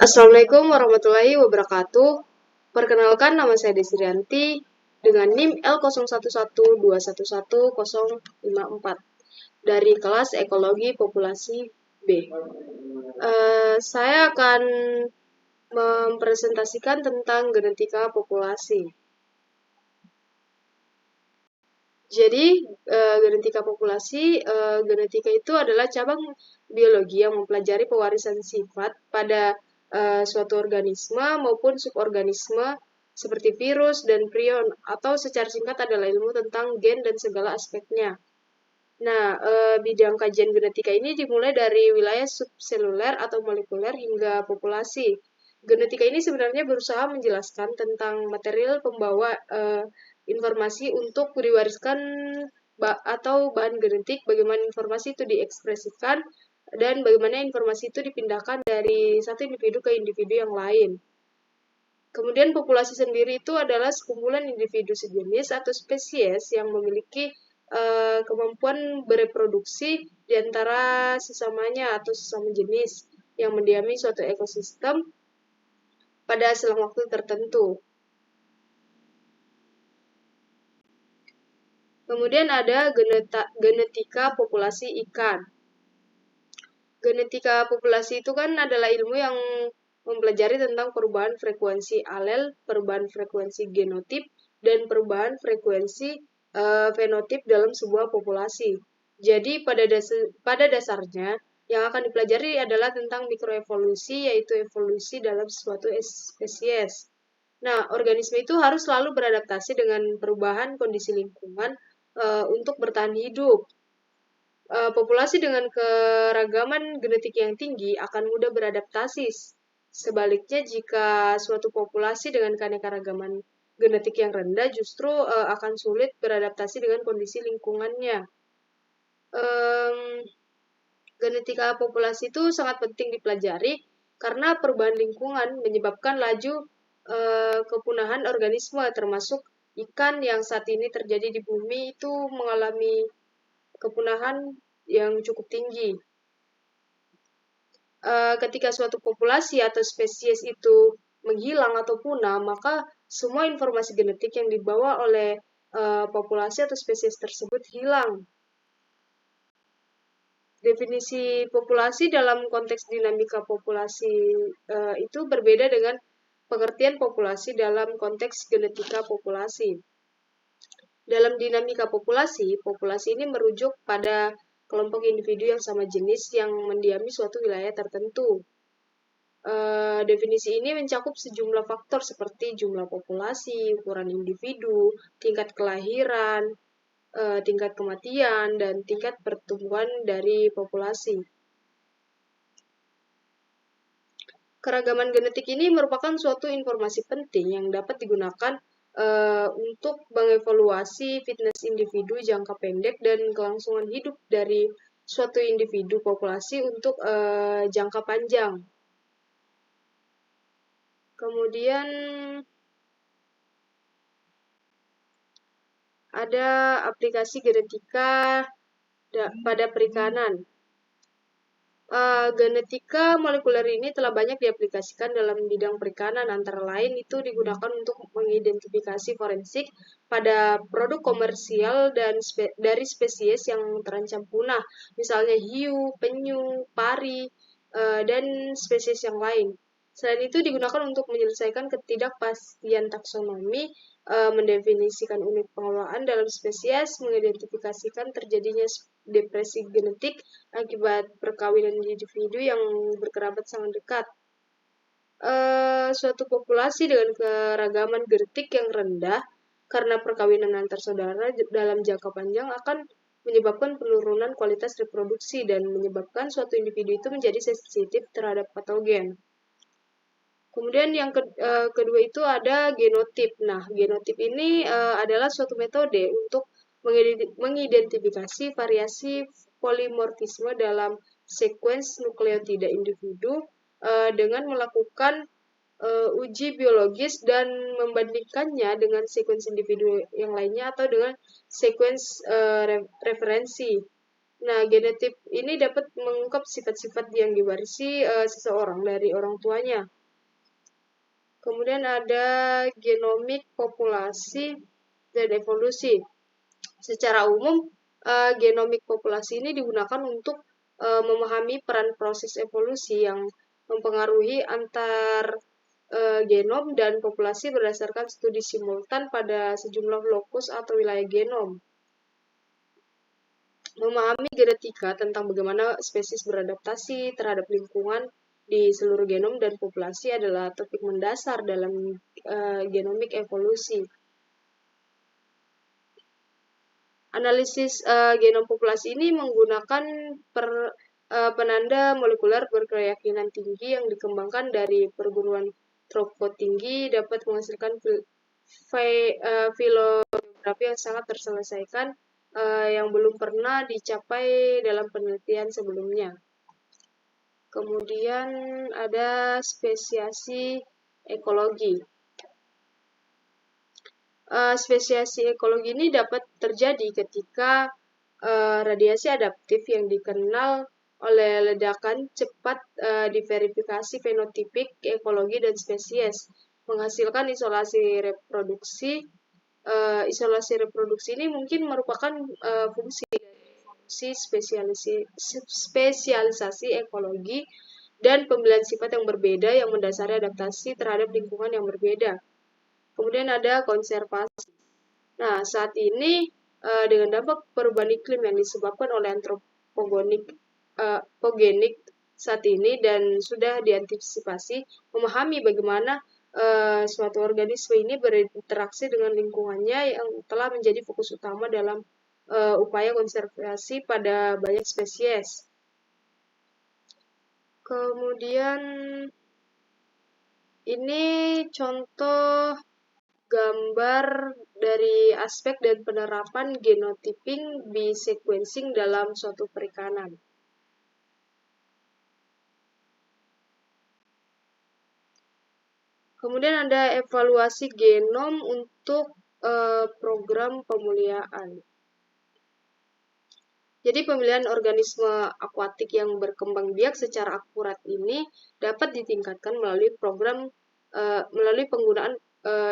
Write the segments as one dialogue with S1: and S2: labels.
S1: Assalamualaikum warahmatullahi wabarakatuh. Perkenalkan, nama saya Desrianti dengan NIM L0112111054 dari kelas Ekologi Populasi B. Saya akan mempresentasikan tentang genetika populasi. Jadi, genetika populasi, genetika itu adalah cabang biologi yang mempelajari pewarisan sifat pada suatu organisme maupun suborganisme seperti virus dan prion, atau secara singkat adalah ilmu tentang gen dan segala aspeknya. Nah, bidang kajian genetika ini dimulai dari wilayah subseluler atau molekuler hingga populasi. Genetika ini sebenarnya berusaha menjelaskan tentang material pembawa informasi untuk diwariskan atau bahan genetik, bagaimana informasi itu diekspresikan, dan bagaimana informasi itu dipindahkan dari satu individu ke individu yang lain. Kemudian populasi sendiri itu adalah sekumpulan individu sejenis atau spesies yang memiliki kemampuan bereproduksi di antara sesamanya atau sesama jenis yang mendiami suatu ekosistem pada selang waktu tertentu. Kemudian ada genetika populasi ikan. Genetika populasi itu kan adalah ilmu yang mempelajari tentang perubahan frekuensi alel, perubahan frekuensi genotip, dan perubahan frekuensi fenotip dalam sebuah populasi. Jadi pada dasarnya yang akan dipelajari adalah tentang mikroevolusi, yaitu evolusi dalam suatu spesies. Nah, organisme itu harus selalu beradaptasi dengan perubahan kondisi lingkungan untuk bertahan hidup. Populasi dengan keragaman genetik yang tinggi akan mudah beradaptasi. Sebaliknya, jika suatu populasi dengan keanekaragaman genetik yang rendah justru akan sulit beradaptasi dengan kondisi lingkungannya. Genetika populasi itu sangat penting dipelajari karena perubahan lingkungan menyebabkan laju kepunahan organisme, termasuk ikan yang saat ini terjadi di bumi itu mengalami kepunahan yang cukup tinggi. Ketika suatu populasi atau spesies itu menghilang atau punah, maka semua informasi genetik yang dibawa oleh populasi atau spesies tersebut hilang. Definisi populasi dalam konteks dinamika populasi itu berbeda dengan pengertian populasi dalam konteks genetika populasi. Dalam dinamika populasi, populasi ini merujuk pada kelompok individu yang sama jenis yang mendiami suatu wilayah tertentu. Definisi ini mencakup sejumlah faktor seperti jumlah populasi, ukuran individu, tingkat kelahiran, tingkat kematian, dan tingkat pertumbuhan dari populasi. Keragaman genetik ini merupakan suatu informasi penting yang dapat digunakan untuk mengevaluasi fitness individu jangka pendek dan kelangsungan hidup dari suatu individu populasi untuk jangka panjang. Kemudian ada aplikasi genetika pada perikanan. Genetika molekuler ini telah banyak diaplikasikan dalam bidang perikanan, antara lain itu digunakan untuk mengidentifikasi forensik pada produk komersial dan dari spesies yang terancam punah, misalnya hiu, penyu, pari, dan spesies yang lain. Selain itu digunakan untuk menyelesaikan ketidakpastian taksonomi, mendefinisikan unit pengelolaan dalam spesies, mengidentifikasikan terjadinya depresi genetik akibat perkawinan individu yang berkerabat sangat dekat. Suatu populasi dengan keragaman genetik yang rendah karena perkawinan antar saudara dalam jangka panjang akan menyebabkan penurunan kualitas reproduksi dan menyebabkan suatu individu itu menjadi sensitif terhadap patogen. Kemudian yang kedua itu ada genotip. Nah, genotip ini adalah suatu metode untuk mengidentifikasi variasi polimorfisme dalam sekuens nukleotida individu dengan melakukan uji biologis dan membandingkannya dengan sekuens individu yang lainnya atau dengan sekuens referensi. Nah, genotip ini dapat mengungkap sifat-sifat yang diwarisi seseorang dari orang tuanya. Kemudian ada genomik populasi dan evolusi. Secara umum, genomik populasi ini digunakan untuk memahami peran proses evolusi yang mempengaruhi antar genom dan populasi berdasarkan studi simultan pada sejumlah lokus atau wilayah genom. Memahami genetika tentang bagaimana spesies beradaptasi terhadap lingkungan di seluruh genom dan populasi adalah topik mendasar dalam genomik evolusi. Analisis genom populasi ini menggunakan penanda molekuler berkeyakinan tinggi yang dikembangkan dari perguruan Tropot tinggi dapat menghasilkan filogeografi yang sangat terselesaikan yang belum pernah dicapai dalam penelitian sebelumnya. Kemudian ada spesiasi ekologi. Spesiasi ekologi ini dapat terjadi ketika radiasi adaptif yang dikenal oleh ledakan cepat diverifikasi fenotipik, ekologi, dan spesies, menghasilkan isolasi reproduksi. Isolasi reproduksi ini mungkin merupakan fungsi spesialisasi ekologi dan pemilihan sifat yang berbeda yang mendasari adaptasi terhadap lingkungan yang berbeda. Kemudian ada konservasi. Nah, saat ini dengan dampak perubahan iklim yang disebabkan oleh antropogenik saat ini dan sudah diantisipasi, memahami bagaimana suatu organisme ini berinteraksi dengan lingkungannya yang telah menjadi fokus utama dalam upaya konservasi pada banyak spesies. Kemudian ini contoh gambar dari aspek dan penerapan genotyping bee sequencing dalam suatu perikanan. Kemudian ada evaluasi genom untuk program pemuliaan. Jadi pemilihan organisme akuatik yang berkembang biak secara akurat ini dapat ditingkatkan melalui melalui penggunaan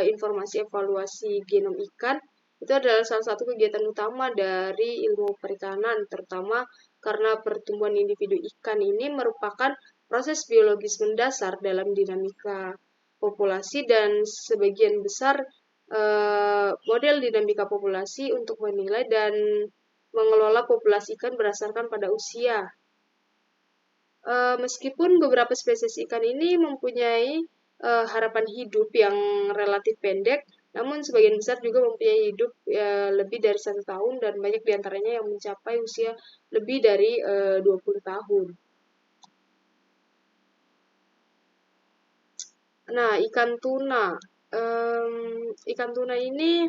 S1: informasi evaluasi genom ikan. Itu adalah salah satu kegiatan utama dari ilmu perikanan, terutama karena pertumbuhan individu ikan ini merupakan proses biologis mendasar dalam dinamika populasi dan sebagian besar model dinamika populasi untuk menilai dan mengelola populasi ikan berdasarkan pada usia. Meskipun beberapa spesies ikan ini mempunyai harapan hidup yang relatif pendek, namun sebagian besar juga mempunyai hidup lebih dari 1 tahun dan banyak diantaranya yang mencapai usia lebih dari 20 tahun. Nah, ikan tuna. Ikan tuna ini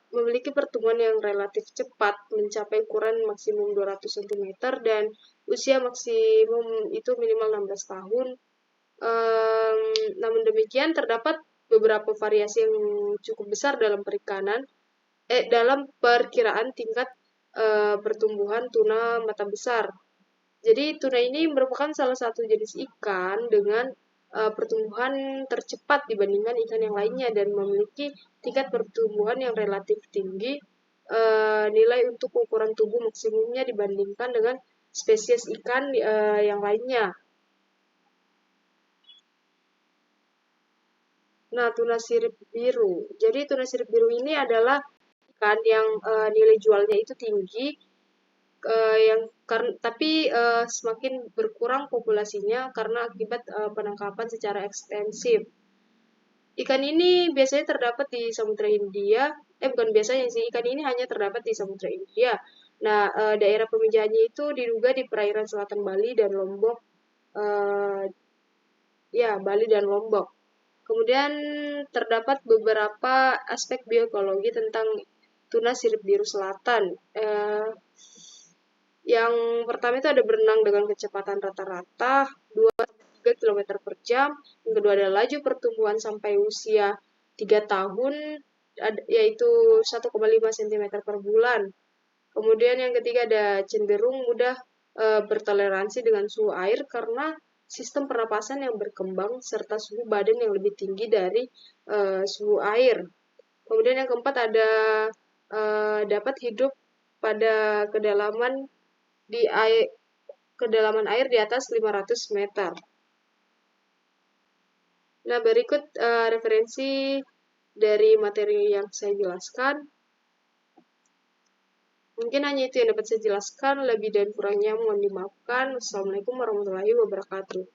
S1: memiliki pertumbuhan yang relatif cepat, mencapai ukuran maksimum 200 cm dan usia maksimum itu minimal 16 tahun. Namun demikian terdapat beberapa variasi yang cukup besar dalam dalam perkiraan tingkat pertumbuhan tuna mata besar. Jadi tuna ini merupakan salah satu jenis ikan dengan pertumbuhan tercepat dibandingkan ikan yang lainnya dan memiliki tingkat pertumbuhan yang relatif tinggi nilai untuk ukuran tubuh maksimumnya dibandingkan dengan spesies ikan yang lainnya. Nah, tuna sirip biru. Jadi tuna sirip biru ini adalah ikan yang nilai jualnya itu tinggi, tapi semakin berkurang populasinya karena akibat penangkapan secara ekstensif. Ikan ini biasanya terdapat di Samudra Hindia. Bukan biasanya sih, ikan ini hanya terdapat di Samudra Hindia. Nah, daerah pemijahannya itu diduga di perairan selatan Bali dan Lombok. Bali dan Lombok. Kemudian terdapat beberapa aspek bioekologi tentang tuna sirip biru selatan. Yang pertama itu ada berenang dengan kecepatan rata-rata 2-3 km per jam. Yang kedua ada laju pertumbuhan sampai usia 3 tahun, yaitu 1,5 cm per bulan. Kemudian yang ketiga ada cenderung mudah bertoleransi dengan suhu air karena sistem pernapasan yang berkembang serta suhu badan yang lebih tinggi dari suhu air. Kemudian yang keempat ada dapat hidup pada kedalaman air di atas 500 meter. Nah, berikut referensi dari materi yang saya jelaskan. Mungkin hanya itu yang dapat saya jelaskan. Lebih dan kurangnya mohon dimaafkan. Wassalamualaikum warahmatullahi wabarakatuh.